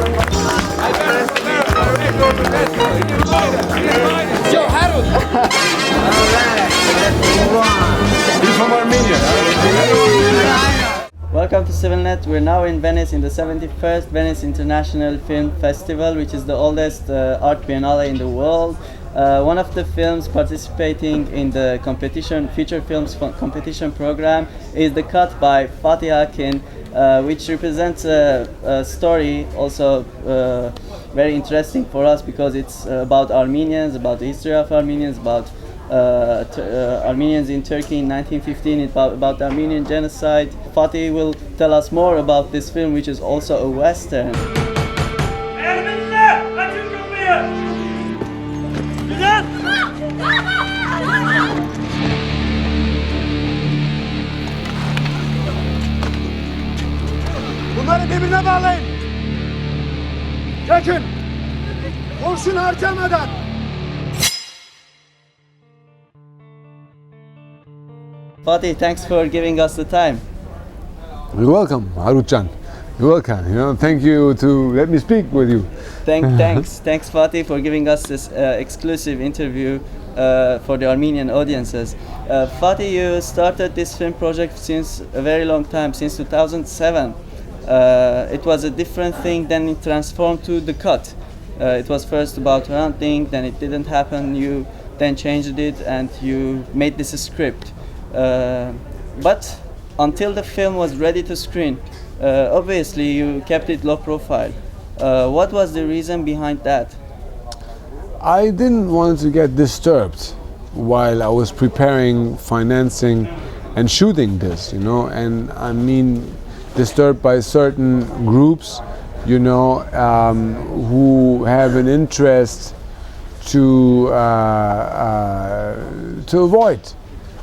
Yo, Harout! He's from Armenia, Welcome to CivilNet. We're now in Venice in the 71st Venice International Film Festival, which is the oldest art biennale in the world. One of the films participating in the competition, feature films competition program, is The Cut by Fatih Akin, which represents a story also very interesting for us because it's about Armenians, about the history of Armenians, about Armenians in Turkey in 1915, about the Armenian Genocide. Fatih will tell us more about this film, which is also a Western. Bunları birbirine bağlayın. Çekin. Kurşun harcamadan. Fatih, thanks for giving us the time. You're welcome, Harout-chan. You're welcome. Thank you to let me speak with you. Thanks, Fatih, for giving us this exclusive interview for the Armenian audiences. Fatih, you started this film project since a very long time, since 2007. It was a different thing, then it transformed to The Cut. It was first about hunting, then it didn't happen, you then changed it and you made this a script. But until the film was ready to screen, obviously you kept it low profile. What was the reason behind that? I didn't want to get disturbed while I was preparing, financing, and shooting this, and I mean disturbed by certain groups, who have an interest to avoid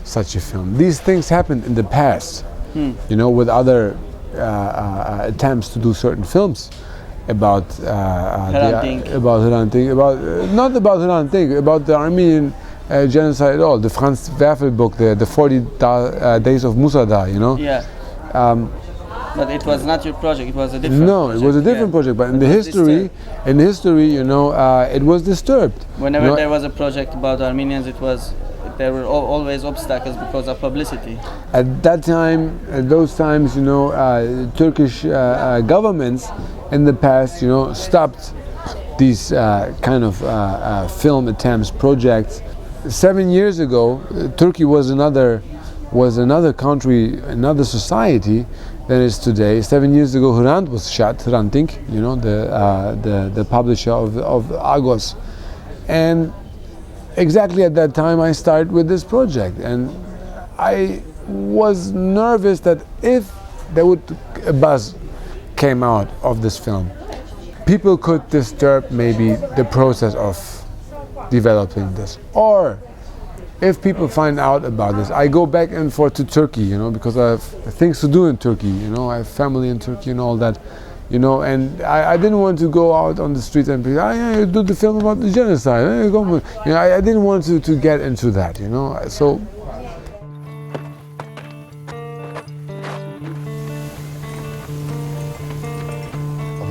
such a film. These things happened in the past, with other attempts to do certain films about the Armenian genocide at all. The Franz Werfel book, the 40 Days of Musada, Yeah. But it was not your project. It was a different. No, project. It was a different project. But in the history, it was disturbed. Whenever there was a project about Armenians, there were always obstacles because of publicity. At that time, at those times, Turkish governments in the past, stopped these kind of film attempts, projects. 7 years ago, Turkey was another country, another society than it is today. 7 yeas ago, Hrant was shot. Hrant Dink, the publisher of Agos, and exactly at that time I started with this project, and I was nervous that if a buzz came out of this film, people could disturb maybe the process of developing this, or if people find out about this, I go back and forth to Turkey, because I have things to do in Turkey, I have family in Turkey and all that, and I didn't want to go out on the street and be, you do the film about the genocide, I didn't want to get into that, so.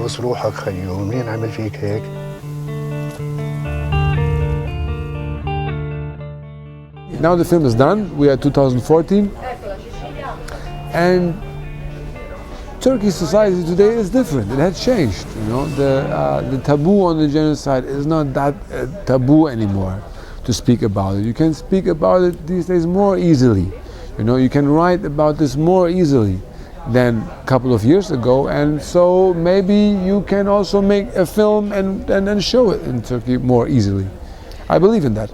بص روحك خيو، مين عمل فيك هيك؟ Now the film is done. We are 2014, and Turkish society today is different. It has changed. The taboo on the genocide is not that taboo anymore to speak about it. You can speak about it these days more easily. You can write about this more easily than a couple of years ago, and so maybe you can also make a film and then show it in Turkey more easily. I believe in that.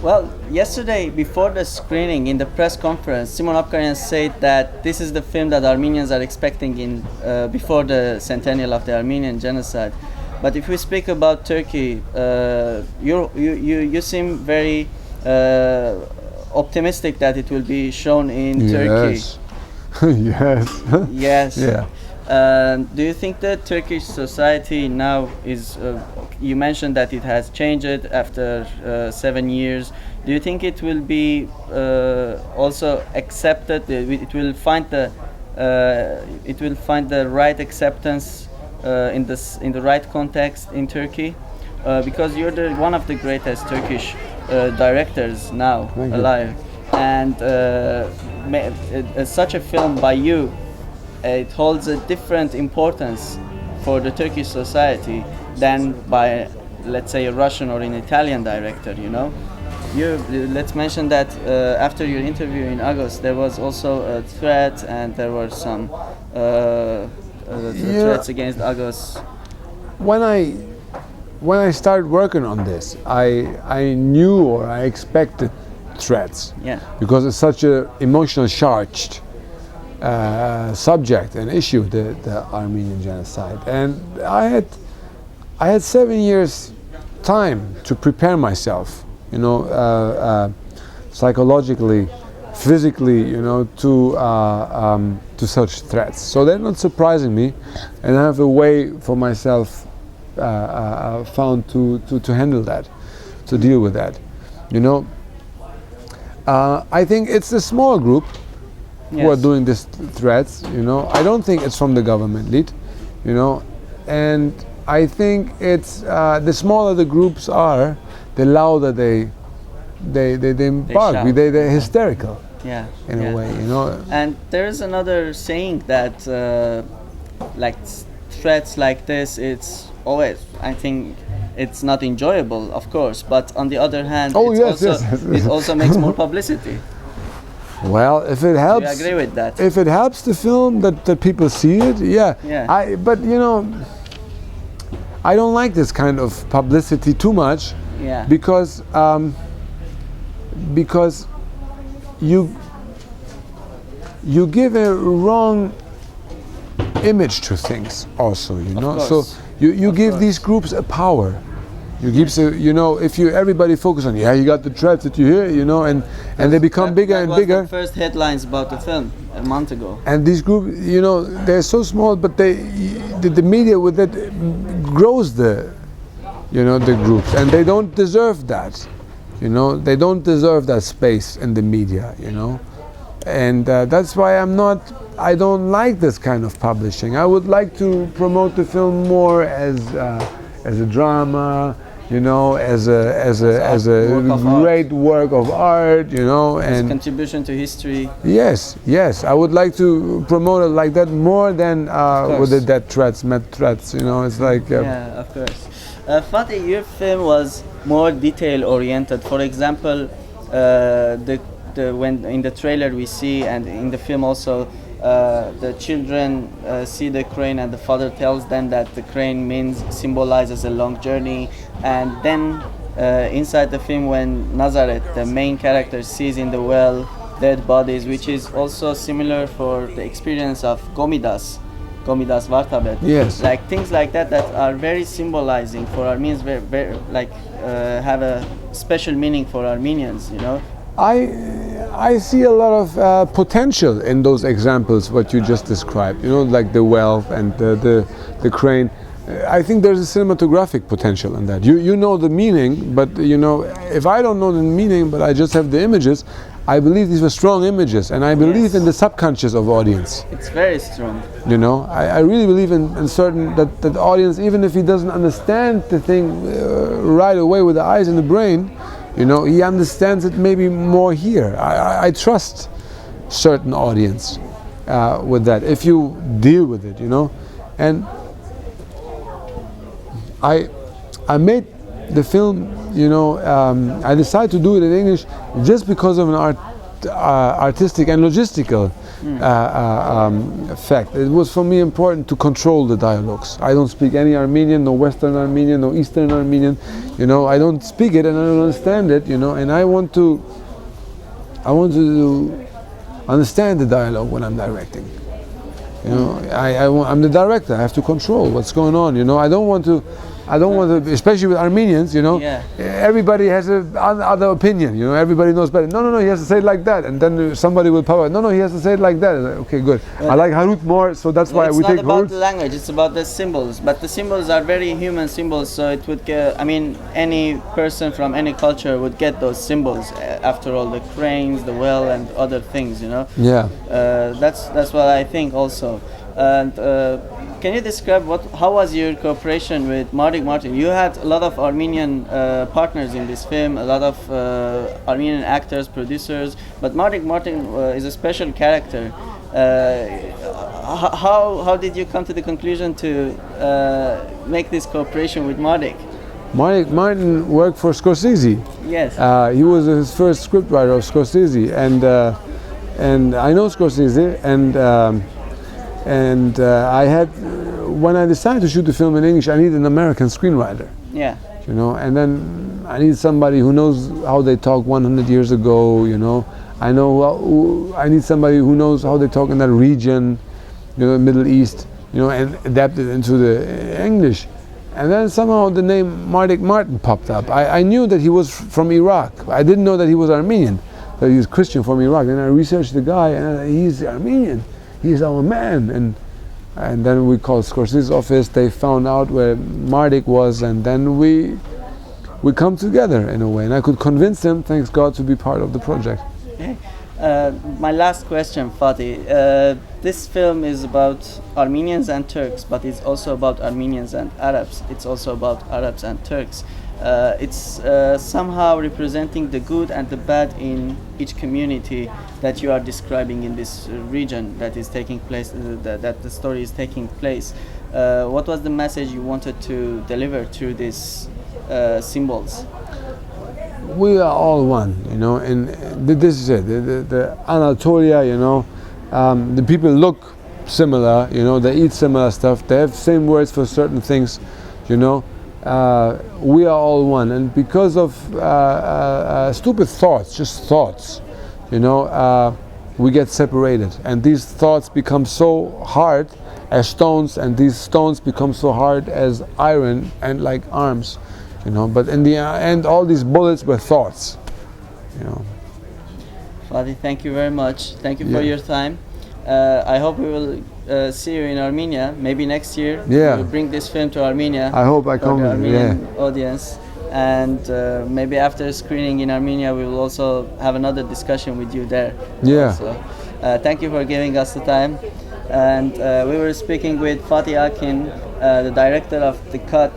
Well, yesterday before the screening in the press conference, Simon Abkarian said that this is the film that Armenians are expecting before the centennial of the Armenian Genocide. But if we speak about Turkey, you seem very optimistic that it will be shown in Turkey. Yes. Yes. Yeah. Do you think that Turkish society now is, you mentioned that it has changed after 7 years. Do you think it will be also accepted, it will find the right acceptance in the right context in Turkey, because you're one of the greatest Turkish directors now alive, and such a film by you, it holds a different importance for the Turkish society than by, let's say, a Russian or an Italian director, you know. Let's mention that after your interview in August, there was also a threat, and there were some threats against August. When I started working on this, I knew or I expected threats, because it's such a emotional charged subject and issue, the Armenian genocide, and I had 7 years time to prepare myself, you know, psychologically, physically, you know, to such threats. So they're not surprising me, and I have a way for myself found to handle that, to deal with that, you know. I think it's a small group who are doing these threats, you know. I don't think it's from the government lead, you know, and I think it's the smaller the groups are, the louder they bark, they're hysterical, in a way, you know. And there's another saying that like threats like this, it's always, I think, it's not enjoyable, of course, but on the other hand, it also makes more publicity. Well, if it helps, I agree with that. If it helps the film that people see it, but you know, I don't like this kind of publicity too much, because you give a wrong image to things also, you know. So you give these groups a power. You give, you know, if everybody focus on, you got the threats that you hear, you know, and they become bigger and bigger. The first headlines about the film a month ago. And these groups, you know, they're so small, but the media with that grows the groups, and they don't deserve that, you know. They don't deserve that space in the media, you know, and that's why I don't like this kind of publishing. I would like to promote the film more as a drama, you know, as a great work of art, you know, and contribution to history. Yes, I would like to promote it like that more than with the death threats, you know. It's like of course. Fatih, your film was more detail oriented. For example, when in the trailer we see, and in the film also, the children see the crane, and the father tells them that the crane symbolizes a long journey. And then inside the film, when Nazareth, the main character, sees in the well dead bodies, which is also similar for the experience of Gomidas Vartabet. Yes. Like things like that are very symbolizing for Armenians, very like have a special meaning for Armenians, you know. I see a lot of potential in those examples what you just described, you know, like the well and the crane. I think there's a cinematographic potential in that. You know the meaning, but you know, if I don't know the meaning, but I just have the images, I believe these were strong images, and I believe in the subconscious of audience. It's very strong. You know, I really believe in certain that the audience, even if he doesn't understand the thing right away with the eyes and the brain, you know, he understands it maybe more here. I trust certain audience with that, if you deal with it, you know. And I made the film, you know, I decided to do it in English just because of an artistic and logistical fact. It was for me important to control the dialogues. I don't speak any Armenian, no Western Armenian, no Eastern Armenian, you know. I don't speak it and I don't understand it, you know, and I want to understand the dialogue when I'm directing. You know, I'm the director. I have to control what's going on. You know, I don't want to, especially with Armenians. You know, everybody has other opinion. You know, everybody knows better. No, he has to say it like that, and then somebody will pop up. No, he has to say it like that. Okay, good. I like Harout more, so that's why we take Harout. It's not about the language; it's about the symbols. But the symbols are very human symbols, so it would get. I mean, any person from any culture would get those symbols. After all, the cranes, the well, and other things. You know. Yeah. That's what I think also. And can you describe how was your cooperation with Mardik Martin? You had a lot of Armenian partners in this film, a lot of Armenian actors, producers, but Mardik Martin is a special character. How did you come to the conclusion to make this cooperation with Mardik? Mardik Martin worked for Scorsese. Yes. He was his first scriptwriter of Scorsese, and I know Scorsese, and I had, when I decided to shoot the film in English, I needed an American screenwriter. Yeah. You know, and then I need somebody who knows how they talk 100 years ago. You know, I need somebody who knows how they talk in that region, you know, Middle East. You know, and adapt it into the English. And then somehow the name Mardik Martin popped up. I knew that he was from Iraq. I didn't know that he was Armenian, that he was Christian from Iraq. And I researched the guy, and he's Armenian. He's our man. And then we called Scorsese's office. They found out where Mardik was, and then we come together in a way. And I could convince him, thanks God, to be part of the project. Okay. My last question, Fatih. This film is about Armenians and Turks, but it's also about Armenians and Arabs. It's also about Arabs and Turks. It's somehow representing the good and the bad in each community that you are describing in this region that is taking place, that the story is taking place. What was the message you wanted to deliver through these symbols? We are all one, you know, and this is it. The Anatolia, you know, the people look similar, you know, they eat similar stuff, they have same words for certain things, you know. We are all one, and because of stupid thoughts, just thoughts, you know, we get separated, and these thoughts become so hard as stones, and these stones become so hard as iron and like arms. You know, but in the end, all these bullets were thoughts. You know. Fatih, thank you very much. Thank you for your time. I hope we will see you in Armenia. Maybe next year. Yeah. We'll bring this film to Armenia. I hope I come. For the Armenian audience, and maybe after screening in Armenia, we will also have another discussion with you there. Yeah. So, thank you for giving us the time. And we were speaking with Fatih Akin, the director of The Cut,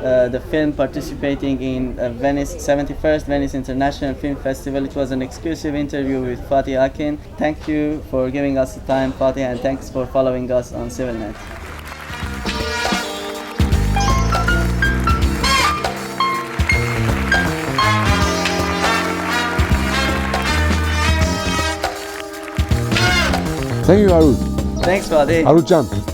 the film participating in Venice 71st Venice International Film Festival. It was an exclusive interview with Fatih Akin. Thank you for giving us the time, Fatih, and thanks for following us on CivilNet. Thank you, Harout. Thanks, Fatih. Harout Can.